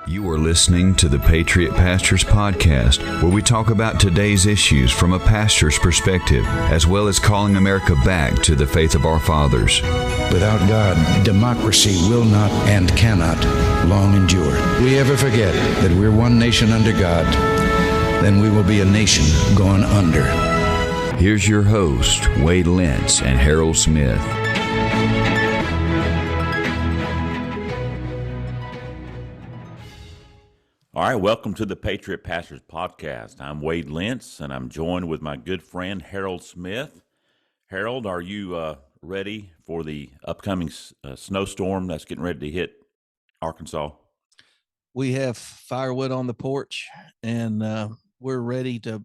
You are listening to the Patriot Pastors Podcast, where we talk about today's issues from a pastor's perspective, as well as calling America back to the faith of our fathers. Without God, democracy will not and cannot long endure. If we ever forget that we're one nation under God, then we will be a nation gone under. Here's your host, Wade Lentz and Harold Smith. All right, welcome to the Patriot Pastors Podcast. I'm Wade Lentz, and I'm joined with my good friend Harold Smith. Harold, are you ready for the upcoming snowstorm that's getting ready to hit Arkansas? We have firewood on the porch, and we're ready to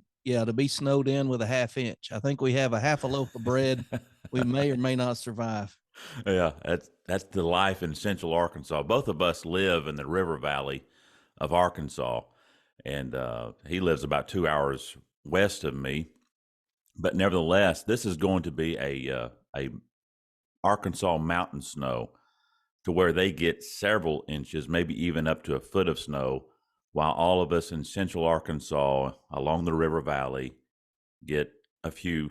be snowed in with a half inch. I think we have a half a loaf of bread. We may or may not survive. Yeah, that's the life in Central Arkansas. Both of us live in the River Valley of Arkansas, and he lives about 2 hours west of me. But nevertheless, this is going to be a Arkansas mountain snow, to where they get several inches, maybe even up to a foot of snow, while all of us in Central Arkansas along the River Valley get a few,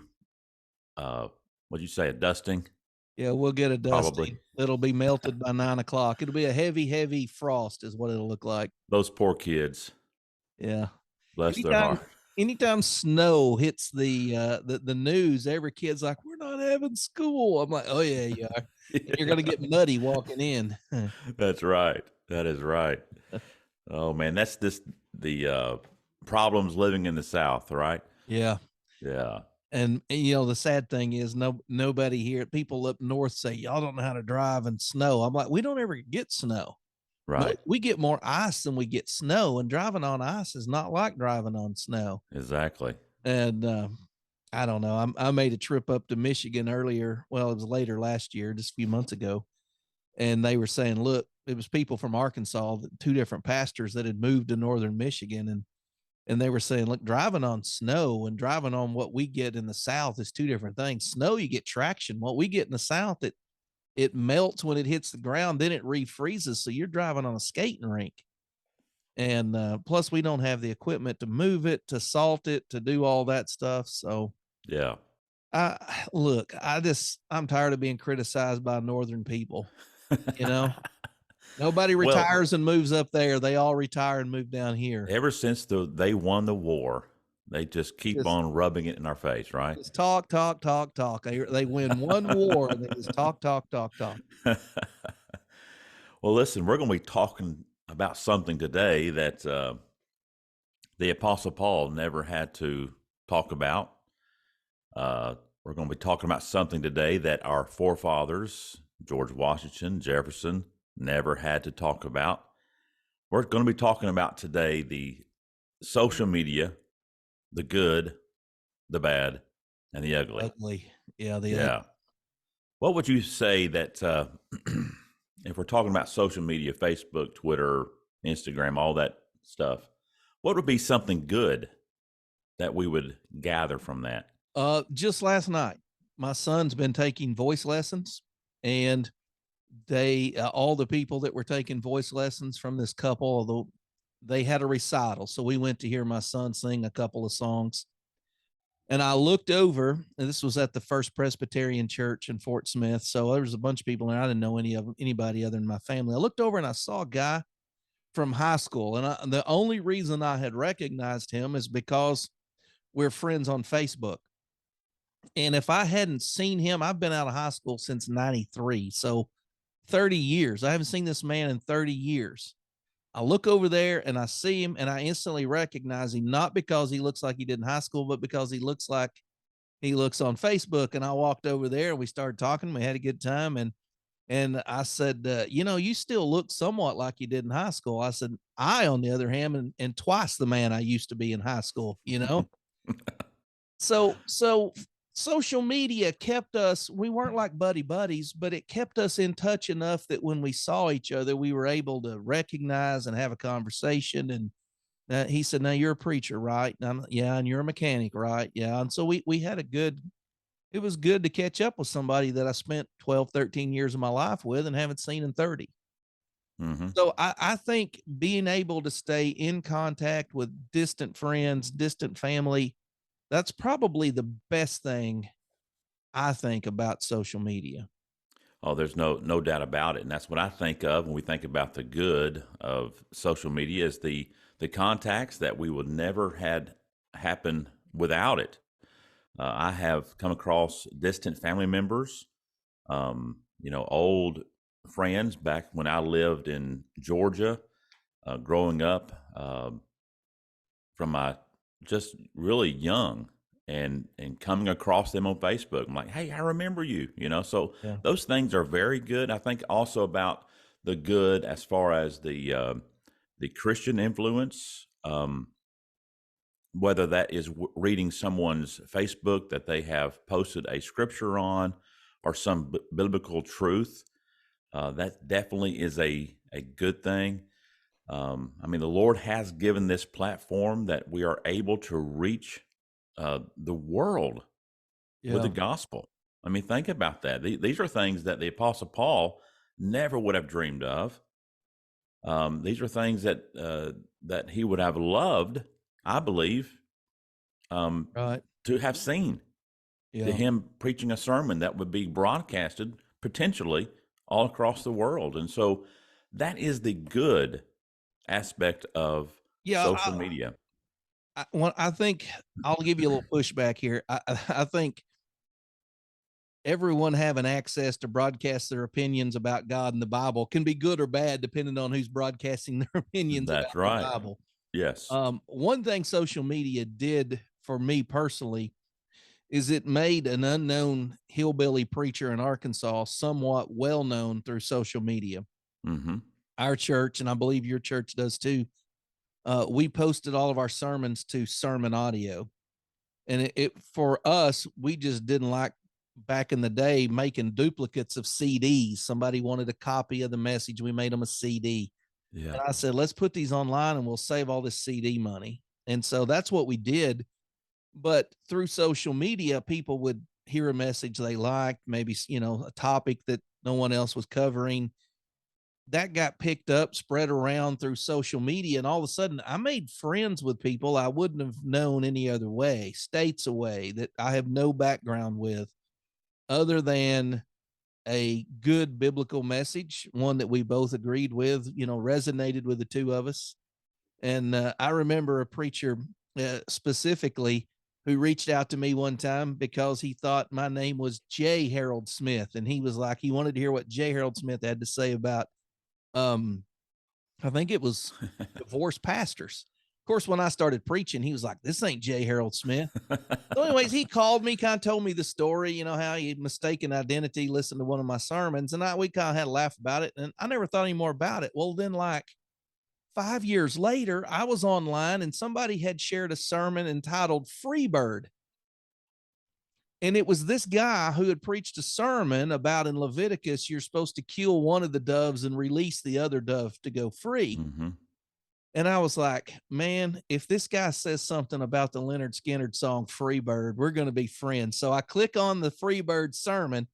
what'd you say, a dusting? Yeah, we'll get a dusting. Probably. It'll be melted by 9 o'clock. It'll be a heavy frost is what it'll look like. Those poor kids. Yeah. Bless their heart. Anytime snow hits the news, every kid's like, "We're not having school." I'm like, "Oh yeah, you are." You're gonna get muddy walking in. That's right. That is right. Oh man, that's the problems living in the South, right? Yeah. Yeah. And you know, the sad thing is nobody here, people up north say, "Y'all don't know how to drive in snow." I'm like, we don't ever get snow. Right. We get more ice than we get snow, and driving on ice is not like driving on snow. Exactly. And I don't know. I made a trip up to Michigan earlier. Well, it was later last year, just a few months ago. And they were saying, look, it was people from Arkansas, two different pastors that had moved to northern Michigan. And they were saying, look, driving on snow and driving on what we get in the South is two different things. Snow, you get traction. What we get in the South, it melts when it hits the ground, then it refreezes. So you're driving on a skating rink. And plus we don't have the equipment to move it, to salt it, to do all that stuff. So yeah. I'm tired of being criticized by northern people. You know, nobody retires and moves up there. They all retire and move down here. Ever since they won the war, they just keep on rubbing it in our face, right? Just talk. They win one war and they just talk. Well, listen, we're going to be talking about something today that the Apostle Paul never had to talk about. We're going to be talking about something today that our forefathers, George Washington, Jefferson, never had to talk about. We're going to be talking about today the social media, the good, the bad, and the ugly. Ugly. Yeah. Ugly. What would you say that if we're talking about social media, Facebook, Twitter, Instagram, all that stuff, what would be something good that we would gather from that? Just last night, my son's been taking voice lessons, and they all the people that were taking voice lessons from this couple, although they had a recital. So we went to hear my son sing a couple of songs. And I looked over, and this was at the First Presbyterian Church in Fort Smith. So there was a bunch of people there. I didn't know anybody other than my family. I looked over and I saw a guy from high school. And the only reason I had recognized him is because we're friends on Facebook. And if I hadn't seen him, I've been out of high school since 93. So 30 years. I haven't seen this man in 30 years. I look over there and I see him and I instantly recognize him, not because he looks like he did in high school, but because he looks like he looks on Facebook. And I walked over there and we started talking. We had a good time. And I said, you still look somewhat like you did in high school. I said, I, on the other hand, and twice the man I used to be in high school, So social media kept us, we weren't like buddies, but it kept us in touch enough that when we saw each other, we were able to recognize and have a conversation. And he said, "Now you're a preacher, right?" And yeah. And you're a mechanic, right? Yeah. And so we had it was good to catch up with somebody that I spent 12, 13 years of my life with and haven't seen in 30. Hmm. So I think being able to stay in contact with distant friends, distant family, that's probably the best thing I think about social media. Oh, there's no doubt about it, and that's what I think of when we think about the good of social media is the contacts that we would never had happen without it. I have come across distant family members, old friends back when I lived in Georgia, growing up, from my just really young, and coming across them on Facebook. I'm like, hey, I remember you, So Yeah. those things are very good. I think also about the good as far as the Christian influence. Whether that is reading someone's Facebook that they have posted a scripture on or some biblical truth, that definitely is a good thing. I mean, the Lord has given this platform that we are able to reach the world with the Yeah. gospel. I mean, think about that. These are things that the Apostle Paul never would have dreamed of. These are things that he would have loved, I believe, Right. to have seen. To Yeah. him preaching a sermon that would be broadcasted potentially all across the world. And so that is the good aspect of Yeah. social media. I think I'll give you a little pushback here. I think everyone having access to broadcast their opinions about God and the Bible can be good or bad depending on who's broadcasting their opinions That's about the right. Bible. Yes. One thing social media did for me personally is it made an unknown hillbilly preacher in Arkansas somewhat well known through social media. Mm-hmm. Our church, and I believe your church does too, we posted all of our sermons to Sermon Audio. And it for us, we just didn't like back in the day making duplicates of CDs. Somebody wanted a copy of the message, we made them a CD. Yeah. And I said, let's put these online and we'll save all this CD money. And so that's what we did. But through social media, people would hear a message they liked, maybe, a topic that no one else was covering. That got picked up, spread around through social media. And all of a sudden, I made friends with people I wouldn't have known any other way, states away, that I have no background with, other than a good biblical message, one that we both agreed with, resonated with the two of us. And I remember a preacher specifically who reached out to me one time because he thought my name was J. Harold Smith. And he was like, he wanted to hear what J. Harold Smith had to say about, um, I think it was divorced pastors. Of course, when I started preaching, he was like, this ain't J. Harold Smith. So, anyways, he called me, kind of told me the story, how he mistaken identity, listened to one of my sermons, and we kind of had a laugh about it. And I never thought any more about it. Well, then, like 5 years later, I was online and somebody had shared a sermon entitled Freebird. And it was this guy who had preached a sermon about in Leviticus, you're supposed to kill one of the doves and release the other dove to go free. Mm-hmm. And I was like, man, if this guy says something about the Leonard Skinner song Freebird, we're going to be friends. So I click on the Freebird sermon,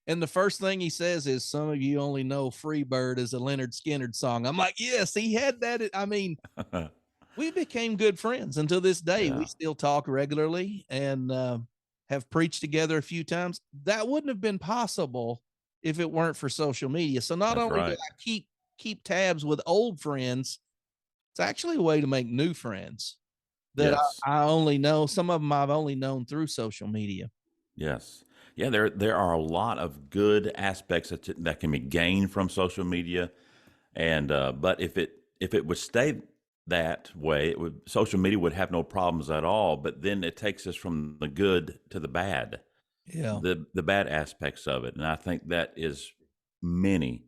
and the first thing he says is, some of you only know Freebird is a Leonard Skinner song. I'm like, yes, he had that. I mean, we became good friends until this day. Yeah. We still talk regularly and have preached together a few times. That wouldn't have been possible if it weren't for social media. So not That's only do right. I keep tabs with old friends, it's actually a way to make new friends that Yes. I only know. Some of them I've only known through social media. Yes. Yeah, there are a lot of good aspects that can be gained from social media, and but if it would stay that way, social media would have no problems at all. But then it takes us from the good to the bad, Yeah. the bad aspects of it, and I think that is many.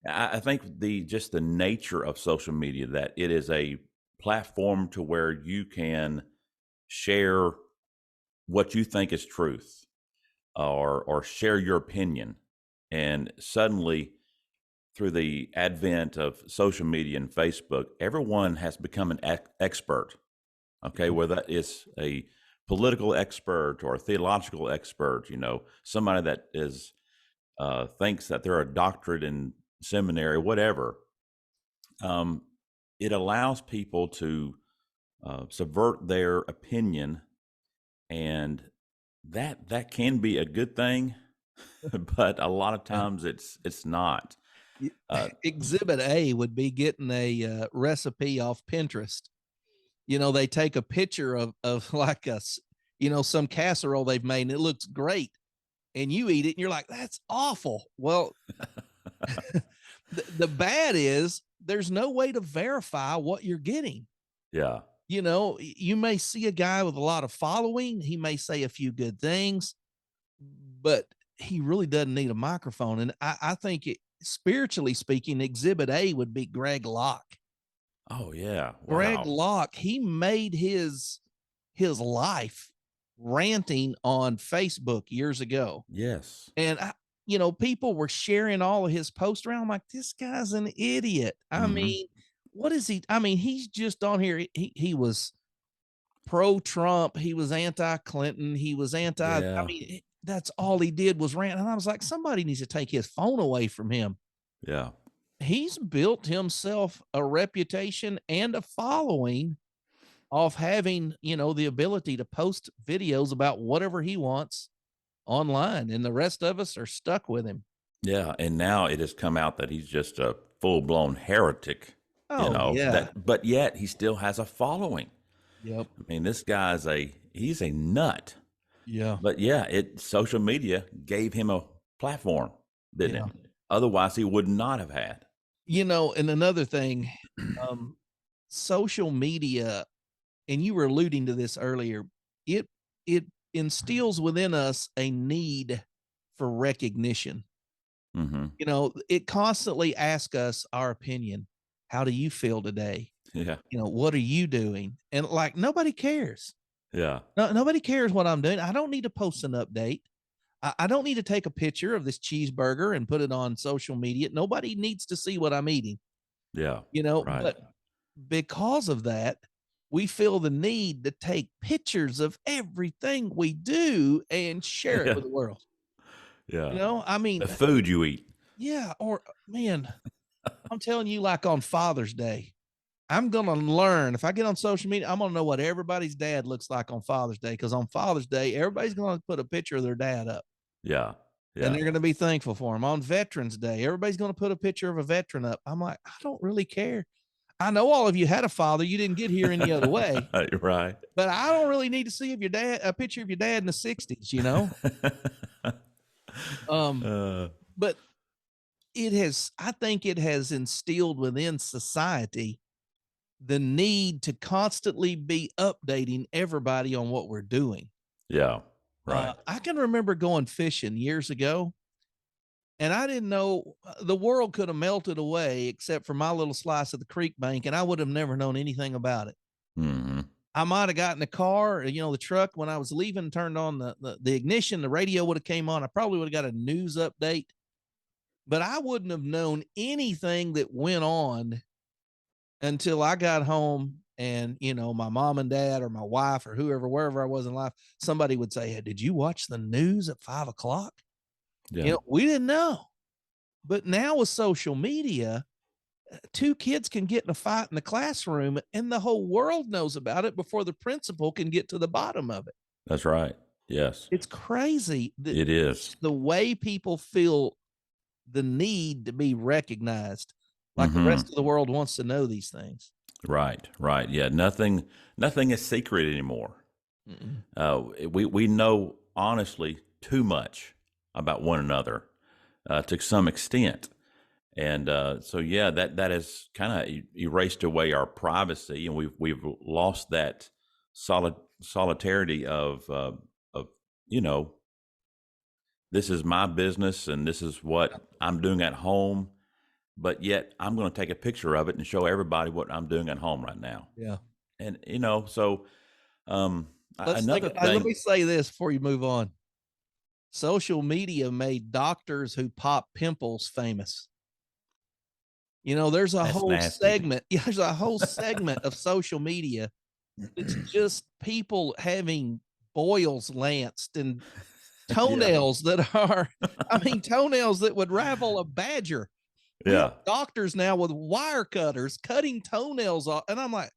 I think just the nature of social media, that it is a platform to where you can share what you think is truth, or share your opinion. And suddenly, through the advent of social media and Facebook, everyone has become an expert. Okay, whether that is a political expert or a theological expert, somebody that is thinks that they're a doctorate in seminary, whatever, it allows people to subvert their opinion, and that can be a good thing, but a lot of times it's not. Exhibit A would be getting a recipe off Pinterest. They take a picture of like some casserole they've made and it looks great, and you eat it and you're like, that's awful. Well, the bad is there's no way to verify what you're getting. Yeah. You may see a guy with a lot of following. He may say a few good things, but he really doesn't need a microphone. And I think spiritually speaking, Exhibit A would be Greg Locke. Oh yeah. Wow. Greg Locke, he made his life ranting on Facebook years ago. Yes. And people were sharing all of his posts around. I'm like, this guy's an idiot. I mean, what is he? I mean, he's just on here. He was pro-Trump. He was anti-Clinton. He was anti. Yeah. I mean, that's all he did was rant. And I was like, somebody needs to take his phone away from him. Yeah. He's built himself a reputation and a following of having, the ability to post videos about whatever he wants online, and the rest of us are stuck with him. Yeah. And now it has come out that he's just a full-blown heretic. Oh, yeah. But yet he still has a following. Yep. I mean, this guy's he's a nut. Yeah. But yeah, social media gave him a platform, didn't it? Otherwise he would not have had. And another thing, social media, and you were alluding to this earlier, it instills within us a need for recognition. It constantly asks us our opinion. How do you feel today? Yeah. What are you doing? And like, nobody cares. Yeah. No, nobody cares what I'm doing. I don't need to post an update. I don't need to take a picture of this cheeseburger and put it on social media. Nobody needs to see what I'm eating. Yeah. Right. But because of that, we feel the need to take pictures of everything we do and share it with the world. Yeah. I mean, the food you eat. Yeah. Or man, I'm telling you, like on Father's Day, I'm going to learn. If I get on social media, I'm going to know what everybody's dad looks like on Father's Day. Because on Father's Day, everybody's going to put a picture of their dad up. Yeah. And they're going to be thankful for him. On Veterans Day, everybody's going to put a picture of a veteran up. I'm like, I don't really care. I know all of you had a father. You didn't get here any other way. Right. But I don't really need to see a picture of your dad in the 60s, But I think it has instilled within society the need to constantly be updating everybody on what we're doing. Yeah. Right. I can remember going fishing years ago, and I didn't know the world could have melted away except for my little slice of the creek bank, and I would have never known anything about it. I might have gotten the car, the truck, when I was leaving, turned on the ignition, the radio would have came on. I probably would have got a news update, but I wouldn't have known anything that went on until I got home and, my mom and dad or my wife or whoever, wherever I was in life, somebody would say, hey, did you watch the news at 5 o'clock? Yeah. We didn't know. But now with social media, two kids can get in a fight in the classroom and the whole world knows about it before the principal can get to the bottom of it. That's right. Yes. It's crazy. It is. The way people feel the need to be recognized, like the rest of the world wants to know these things. Right. Right. Yeah. Nothing is secret anymore. We know honestly too much about one another to some extent. And so, yeah, that has kind of erased away our privacy, and we've lost that solidarity of this is my business and this is what I'm doing at home, but yet I'm going to take a picture of it and show everybody what I'm doing at home right now. Yeah. And so another thing. Let me say this before you move on. Social media made doctors who pop pimples famous. There's a whole segment. Yeah, there's a whole segment of social media. It's just people having boils lanced and toenails that are, toenails that would ravel a badger. We have Yeah. doctors now with wire cutters cutting toenails off. And I'm like,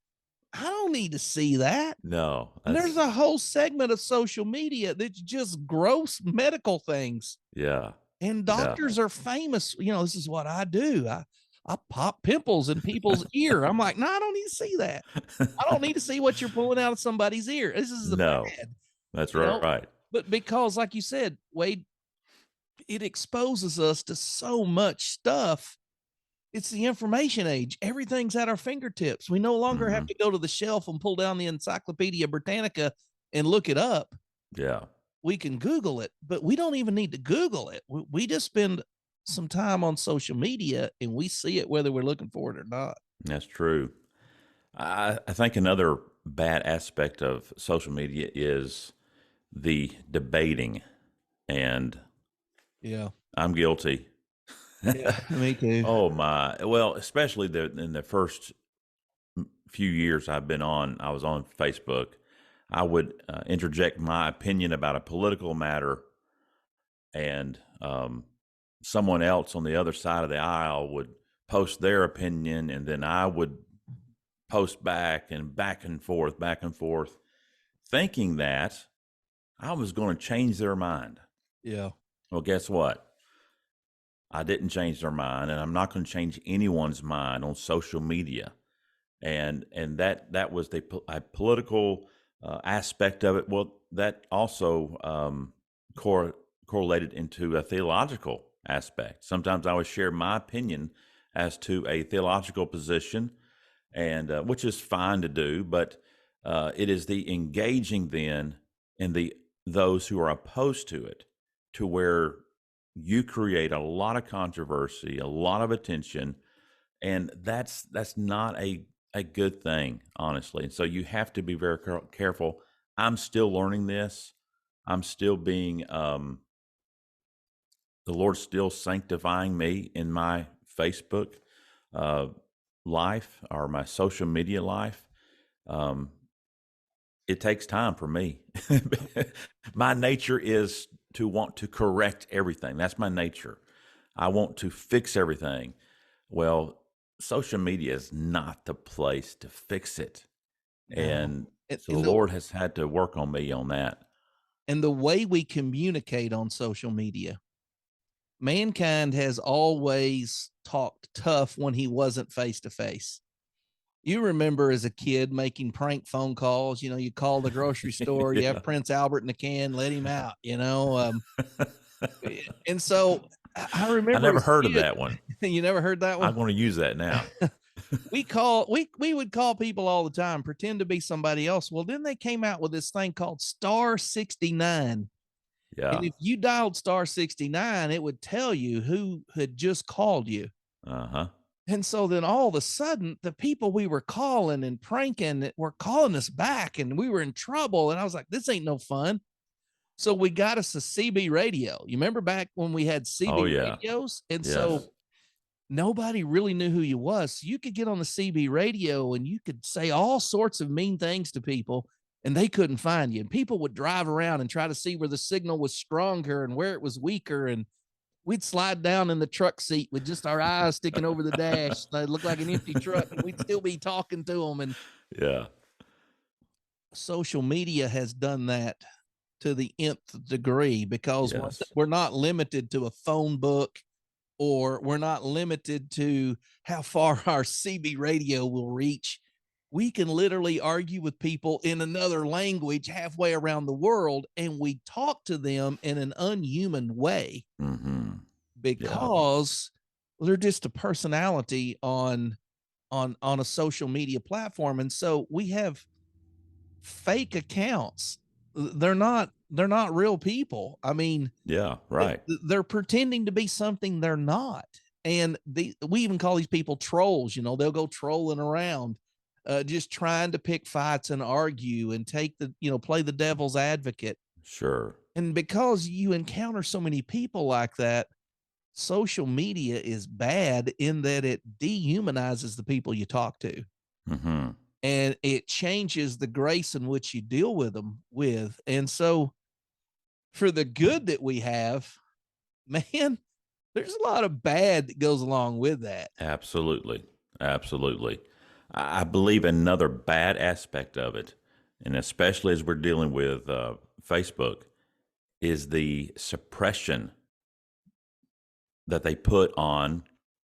I don't need to see that. No. And there's That's a whole segment of social media that's just gross medical things. yeah. And Yeah. doctors are famous. This is what I do. I pop pimples in people's ear. I'm like, no, I don't need to see that. I don't need to see what you're pulling out of somebody's ear. This is the No. bad, That's you know. right. But because, like you said, Wade, it exposes us to so much stuff. It's the information age. Everything's at our fingertips. We no longer have Mhm. to go to the shelf and pull down the Encyclopedia Britannica and look it up. Yeah. We can Google it, but we don't even need to Google it. We just spend some time on social media and we see it whether we're looking for it or not. That's true. I think another bad aspect of social media is the debating, and Yeah. I'm guilty. Yeah, me too. Oh my! Well, especially in the first few years I was on Facebook. I would interject my opinion about a political matter, and someone else on the other side of the aisle would post their opinion, and then I would post back and forth, thinking that I was going to change their mind. Yeah. Well, guess what? I didn't change their mind, and I'm not going to change anyone's mind on social media. And that was the political aspect of it. Well, that also correlated into a theological aspect. Sometimes I would share my opinion as to a theological position, and which is fine to do, but it is the engaging then in those who are opposed to it, to where you create a lot of controversy, a lot of attention, and that's not a good thing, honestly. And so you have to be very careful. I'm still learning this. I'm still being the Lord's still sanctifying me in my Facebook life or my social media life. It takes time for me. My nature is to want to correct everything. That's my nature. I want to fix everything. Well, social media is not the place to fix it. No. And And, so and the the, Lord has had to work on me on that. and the way we communicate on social media, mankind has always talked tough when he wasn't face to face. You remember as a kid making prank phone calls, you call the grocery store, you Yeah. have Prince Albert in the can, let him out, and so I remember I never as a heard of kid- that one. You never heard that I'm one? going to use that now. We would call people all the time, pretend to be somebody else. Well, then they came out with this thing called star 69. Yeah. And if you dialed star 69, it would tell you who had just called you. Uh-huh. And so then all of a sudden, the people we were calling and pranking were calling us back, and we were in trouble. And I was like, this ain't no fun. So we got us a CB radio. You remember back when we had CB Oh, yeah. radios? And Yes. so nobody really knew who you was. So you could get on the CB radio and you could say all sorts of mean things to people, and they couldn't find you. And people would drive around and try to see where the signal was stronger and where it was weaker. And we'd slide down in the truck seat with just our eyes sticking over the dash. They looked like an empty truck, and we'd still be talking to them. And Yeah. social media has done that to the nth degree, because Yes. we're not limited to a phone book, or we're not limited to how far our CB radio will reach. We can literally argue with people in another language halfway around the world, and we talk to them in an unhuman way Mm-hmm. because they're just a personality on a social media platform. And so we have fake accounts. They're not real people. I mean, Yeah. Right. they're pretending to be something they're not. And we even call these people trolls. They'll go trolling around, just trying to pick fights and argue and take play the devil's advocate. Sure. And because you encounter so many people like that, social media is bad in that it dehumanizes the people you talk to. Mm-hmm. And it changes the grace in which you deal with them with. And so for the good that we have, man, there's a lot of bad that goes along with that. Absolutely. Absolutely. I believe another bad aspect of it, and especially as we're dealing with Facebook, is the suppression that they put on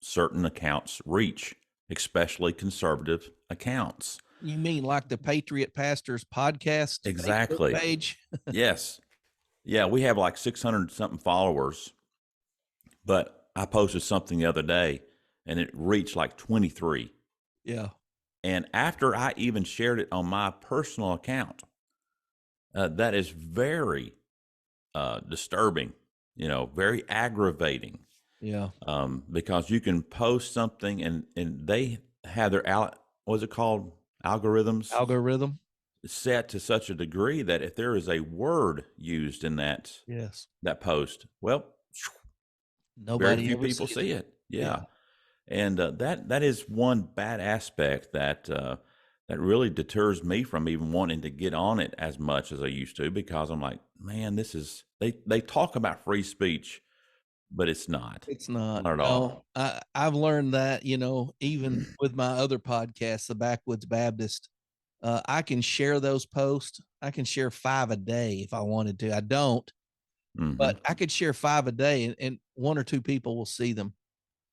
certain accounts' reach, especially conservative accounts. You mean like the Patriot Pastors podcast Facebook Exactly. page? Yes. Yeah, we have like 600 something followers, but I posted something the other day and it reached like 23. Yeah. And after I even shared it on my personal account, that is very disturbing, very aggravating. Yeah. Because you can post something and they have their, what's it called? Algorithms Algorithm. set to such a degree that if there is a word used in that Yes. post, well, Nobody very few ever people sees see it. it. Yeah. And that is one bad aspect that that really deters me from even wanting to get on it as much as I used to, because I'm like, man, this is they talk about free speech, but it's not. It's not. Not at No, all. I've learned that, even with my other podcasts, the Backwoods Baptist, I can share those posts. I can share 5 a day if I wanted to. I don't, Hmm. but I could share 5 a day and 1 or 2 people will see them.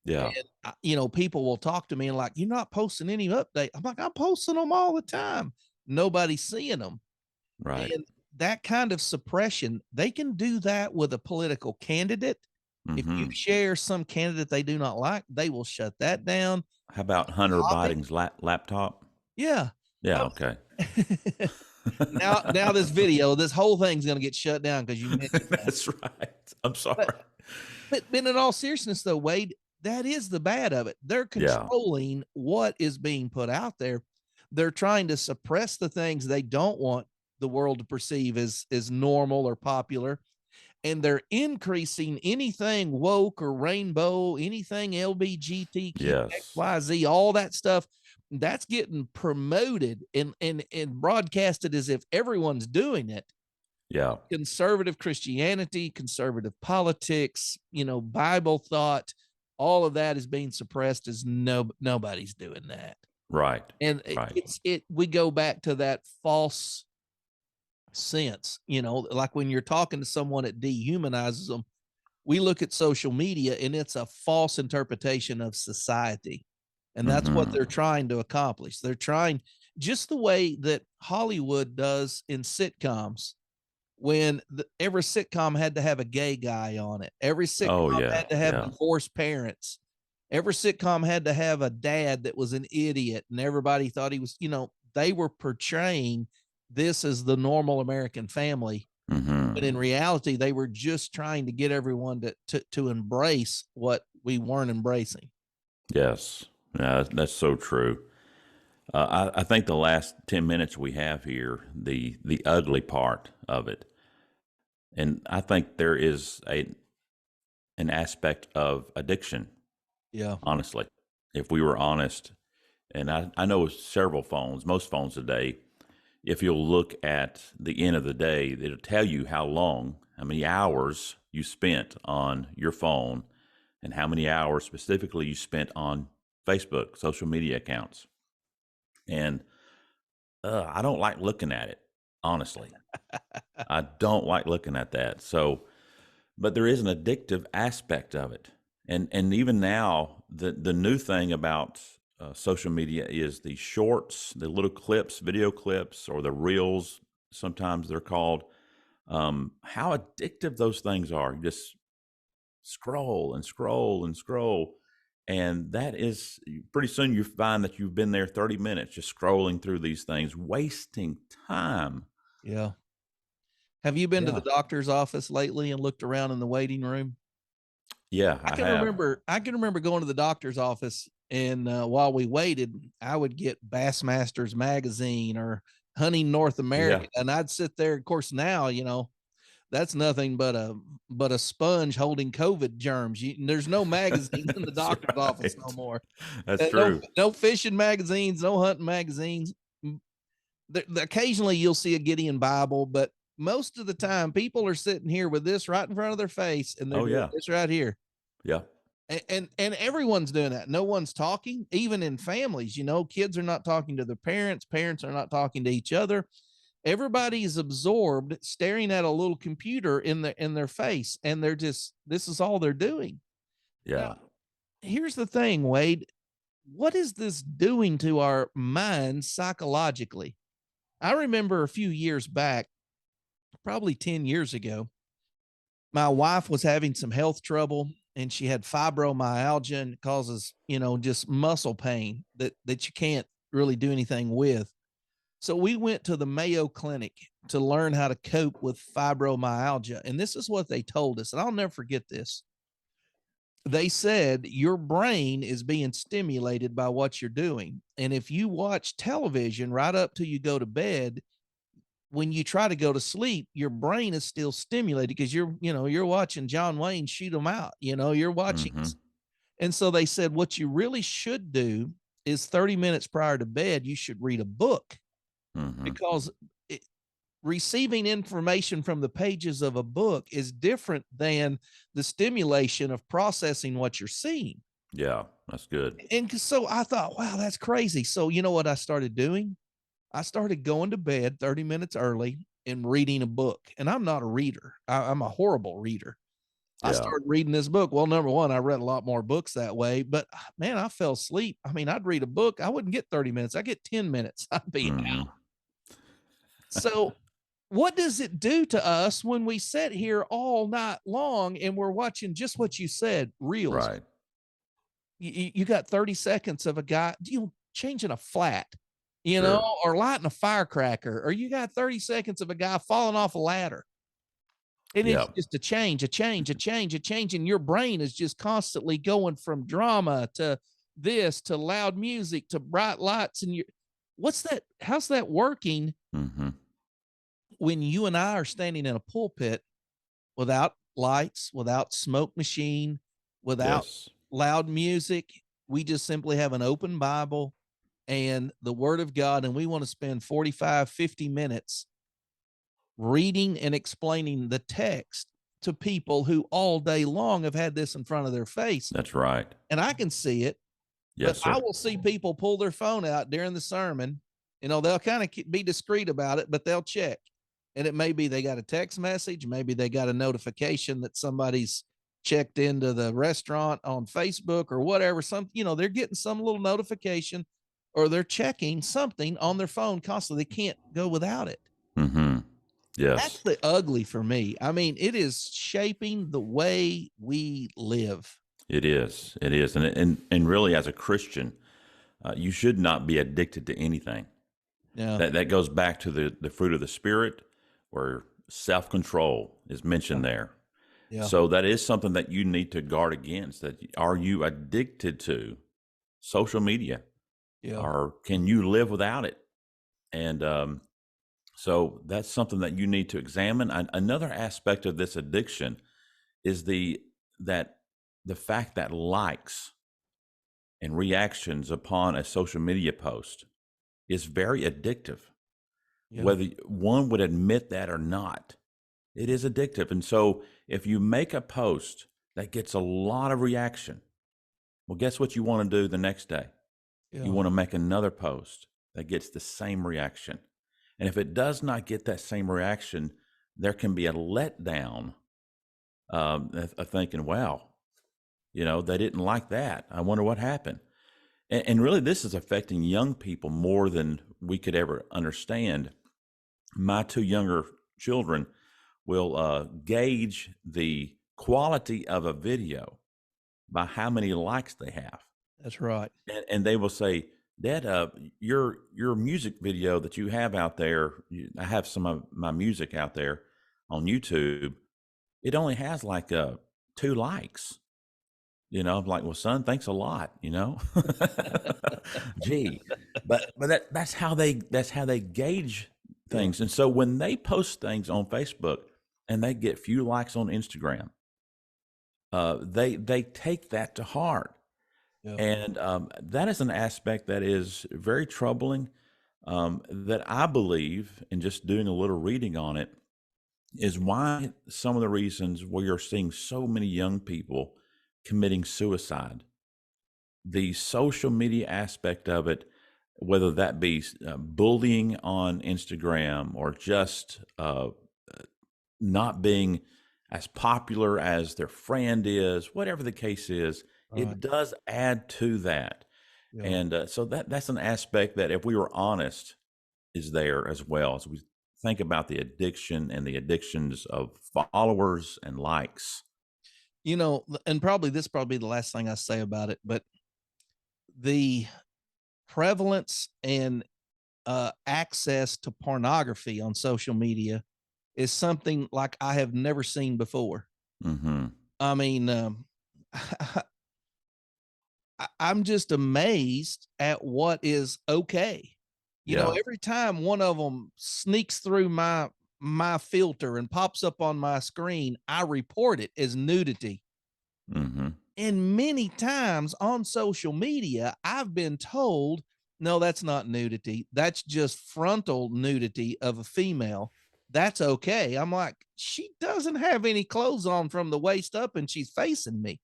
Yeah. And, people will talk to me and like, you're not posting any update. I'm like, I'm posting them all the time. Nobody's seeing them. Right. And that kind of suppression, they can do that with a political candidate. If you Hmm. share some candidate they do not like, they will shut that down. How about Hunter Topic. Biden's laptop? Yeah. Yeah. Okay. Now this video, this whole thing's going to get shut down because you mentioned that. That's right. I'm sorry. But in all seriousness, though, Wade, that is the bad of it. They're Yeah. controlling what is being put out there. They're trying to suppress the things they don't want the world to perceive as normal or popular. And they're increasing anything woke or rainbow, anything LBGTQ, Yes. XYZ, all that stuff. That's getting promoted and broadcasted as if everyone's doing it. Yeah. Conservative Christianity, conservative politics, Bible thought, all of that is being suppressed as nobody's doing that. Right. And Right. we go back to that false sense, like when you're talking to someone, it dehumanizes them. We look at social media and it's a false interpretation of society. And that's what they're trying to accomplish. They're trying just the way that Hollywood does in sitcoms. When every sitcom had to have a gay guy on it. Every sitcom had to have divorced parents. Every sitcom had to have a dad that was an idiot and everybody thought he was, they were portraying this as the normal American family. But in reality, they were just trying to get everyone to embrace what we weren't embracing. Yes. Yeah, that's so true. I think the last 10 minutes we have here, the ugly part of it, and I think there is an aspect of addiction. Yeah. Honestly, if we were honest, and I know most phones today, if you'll look at the end of the day, it'll tell you how many hours you spent on your phone, and how many hours specifically you spent on Facebook, social media accounts. And I don't like looking at it, honestly. I don't like looking at that. So, but there is an addictive aspect of it. And even now, the new thing about social media is the shorts, the little clips, video clips, or the reels, sometimes they're called. How addictive those things are. You just scroll and scroll and scroll. And that is pretty soon you find that you've been there 30 minutes just scrolling through these things, wasting time. Yeah. Have you been to the doctor's office lately and looked around in the waiting room? Yeah, I can remember going to the doctor's office and while we waited, I would get Bassmasters magazine or Hunting North America, and I'd sit there. Of course, now, that's nothing but a sponge holding COVID germs. There's no magazine in the doctor's office no more. That's true. No fishing magazines, no hunting magazines. Occasionally you'll see a Gideon Bible, but most of the time people are sitting here with this right in front of their face and they're doing this right here. Yeah. And everyone's doing that. No one's talking, even in families. Kids are not talking to their parents. Parents are not talking to each other. Everybody is absorbed staring at a little computer in their face, and this is all they're doing. Yeah. Now, here's the thing, Wade. What is this doing to our minds psychologically? I remember a few years back, probably 10 years ago, my wife was having some health trouble, and she had fibromyalgia, and it causes, just muscle pain that you can't really do anything with. So we went to the Mayo Clinic to learn how to cope with fibromyalgia. And this is what they told us. And I'll never forget this. They said your brain is being stimulated by what you're doing. And if you watch television right up till you go to bed, when you try to go to sleep, your brain is still stimulated because you're watching John Wayne shoot them out. You're watching. Mhm. And so they said, what you really should do is 30 minutes prior to bed, you should read a book, Mhm. because receiving information from the pages of a book is different than the stimulation of processing what you're seeing. Yeah, that's good. And so I thought, wow, that's crazy. So you know what I started doing? I started going to bed 30 minutes early and reading a book. And I'm not a reader. I'm a horrible reader. I Yeah. started reading this book. Well, number one, I read a lot more books that way, but man, I fell asleep. I mean, I'd read a book. I wouldn't get 30 minutes. I get 10 minutes. I'd be out. Mhm. So what does it do to us when we sit here all night long and we're watching just what you said, reels? Right. You got 30 seconds of a guy, changing a flat, Sure. or lighting a firecracker, or you got 30 seconds of a guy falling off a ladder. And it's Yeah. just a change. And your brain is just constantly going from drama to this, to loud music, to bright lights. And what's that? How's that working Mhm. when you and I are standing in a pulpit without lights, without smoke machine, without Yes. loud music? We just simply have an open Bible and the Word of God, and we want to spend 45, 50 minutes reading and explaining the text to people who all day long have had this in front of their face. That's right. And I can see it, Yes, but I sir. will see people pull their phone out during the sermon. They'll kind of be discreet about it, but they'll check. And it may be they got a text message. Maybe they got a notification that somebody's checked into the restaurant on Facebook or whatever. They're getting some little notification, or they're checking something on their phone constantly. They can't go without it. Mhm. That's Yes. the ugly for me. I mean, it is shaping the way we live. It is. It is. And really, as a Christian, you should not be addicted to anything. Yeah. That goes back to the fruit of the Spirit, where self-control is mentioned there. Yeah. So that is something that you need to guard against. That are you addicted to social media, Yeah. or can you live without it? And so that's something that you need to examine. Another aspect of this addiction is the fact that likes and reactions upon a social media post is very addictive. Yeah. Whether one would admit that or not, it is addictive. And so if you make a post that gets a lot of reaction, well, guess what you want to do the next day? Yeah. You want to make another post that gets the same reaction. And if it does not get that same reaction, there can be a letdown of thinking, wow, they didn't like that. I wonder what happened. And really, this is affecting young people more than we could ever understand. My two younger children will gauge the quality of a video by how many likes they have. That's right. And they will say, Dad, your music video that you have out there, I have some of my music out there on YouTube. It only has like 2 likes. I'm like, well, son, thanks a lot. Gee, but that's how they gauge things. And so when they post things on Facebook and they get few likes on Instagram, they take that to heart. Yeah. And that is an aspect that is very troubling, that I believe, in just doing a little reading on it, is why some of the reasons we are seeing so many young people committing suicide. The social media aspect of it, whether that be bullying on Instagram or just not being as popular as their friend is, whatever the case is, Right. it does add to that. Yeah. And so that's an aspect that, if we were honest, is there as well as we think about the addiction and the addictions of followers and likes. And probably the last thing I say about it, but the prevalence and access to pornography on social media is something like I have never seen before. Mm-hmm. I mean, I'm just amazed at what is okay. Yeah. Every time one of them sneaks through my filter and pops up on my screen, I report it as nudity. Mm-hmm. And many times on social media, I've been told, no, that's not nudity. That's just frontal nudity of a female. That's okay. I'm like, she doesn't have any clothes on from the waist up and she's facing me.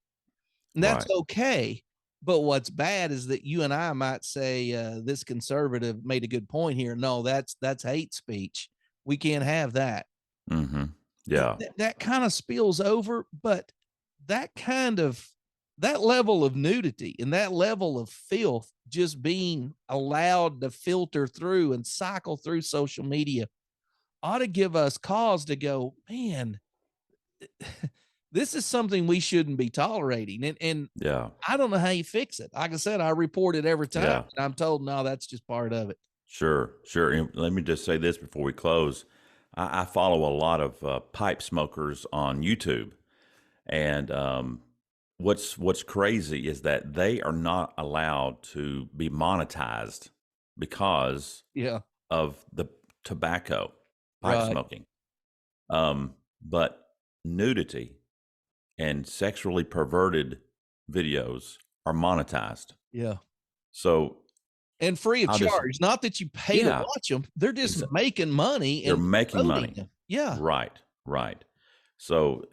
And that's Right. okay. But what's bad is that you and I might say, this conservative made a good point here. No, that's hate speech. We can't have that. Mm-hmm. Yeah. That kind of spills over, but that level of nudity and that level of filth just being allowed to filter through and cycle through social media ought to give us cause to go, man, this is something we shouldn't be tolerating. And Yeah. I don't know how you fix it. Like I said, I report it every time. Yeah. And I'm told, no, that's just part of it. Sure. And let me just say this before we close. I follow a lot of pipe smokers on YouTube, and what's crazy is that they are not allowed to be monetized because Yeah. of the tobacco, pipe Right. smoking. But nudity and sexually perverted videos are monetized. Yeah. So And free of I'll just- charge. Not that you pay to Yeah. watch them. They're just Exa- making money. they're and making promoting money. them. Yeah. Right. So,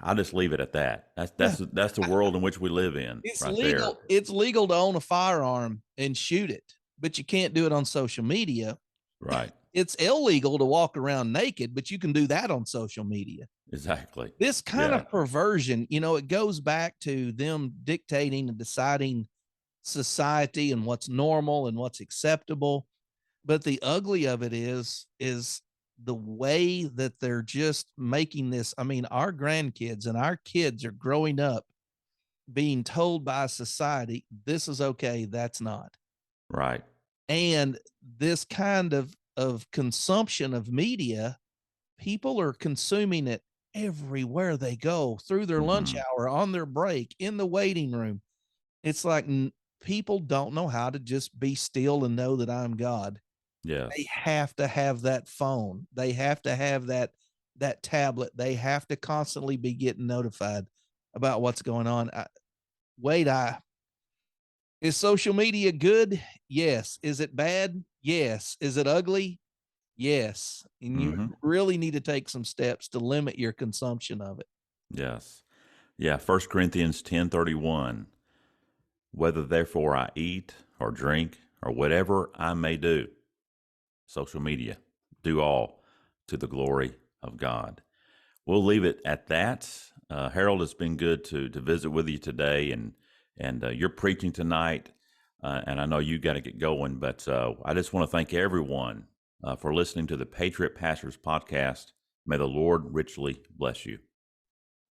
I'll just leave it at that. That's the world in which we live in. It's right legal. there. It's legal to own a firearm and shoot it, but you can't do it on social media. Right. It's illegal to walk around naked, but you can do that on social media. Exactly. This kind Yeah. of perversion, it goes back to them dictating and deciding society and what's normal and what's acceptable. But the ugly of it is the way that they're just making this. I mean, our grandkids and our kids are growing up being told by society, this is okay, that's not. Right. And this kind of consumption of media, people are consuming it everywhere they go, through their lunch Mhm. hour, on their break, in the waiting room. It's like people don't know how to just be still and know that I'm God. Yes. They have to have that phone. They have to have that tablet. They have to constantly be getting notified about what's going on. Is social media good? Yes. Is it bad? Yes. Is it ugly? Yes. And you Mhm. really need to take some steps to limit your consumption of it. Yes. Yeah. 1 Corinthians 10:31. Whether therefore I eat or drink or whatever I may do, social media, do all to the glory of God. We'll leave it at that. Harold, it's been good to visit with you today, and you're preaching tonight, and I know you got to get going, but I just want to thank everyone for listening to the Patriot Pastors Podcast. May the Lord richly bless you.